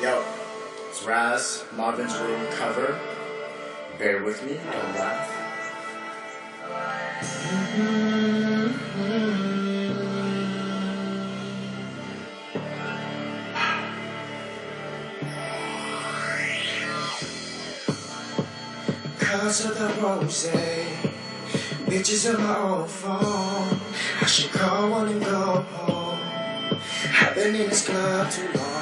Yo, it's Raz, Marvin's Room cover. Bear with me, don't laugh. Cause of the rose, bitches on my old phone. I should call one and go home. I've been in this club too long.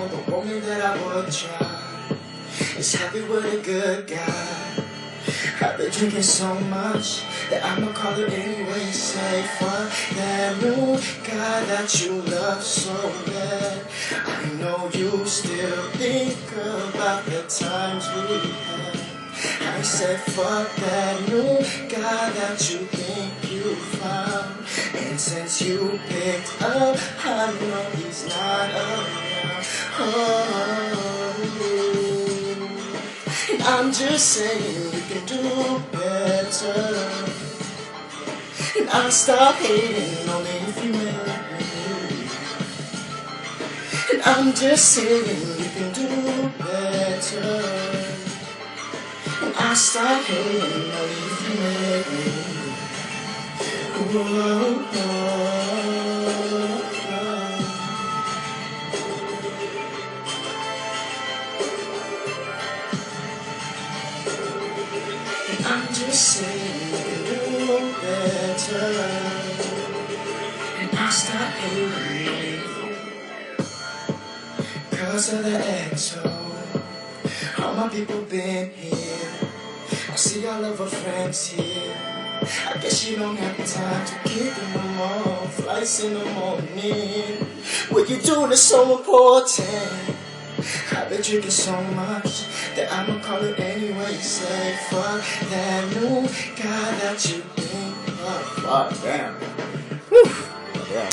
The woman that I would try is happy with a good guy. I've been drinking so much that I'ma call her anyway. Say fuck that new guy that you love so bad. I know you still think about the times we had. I said fuck that new guy that you think you found. And since you picked up, I know he's not around. And I'm just saying you can do better. And I'll stop hating only if you make me. And I'm just saying you can do better. And I stop hating only if you make me. And I'm just saying you can do better. And I stop hating cause of the XO. All my people been here. I see all of her friends here. I guess you don't have time to kick them no more. Flights in the morning. What you doing is so important. I've been drinking so much that I'ma call it anyway. Say fuck that new guy that you think. Oh, fuck, damn. Whew. Yeah.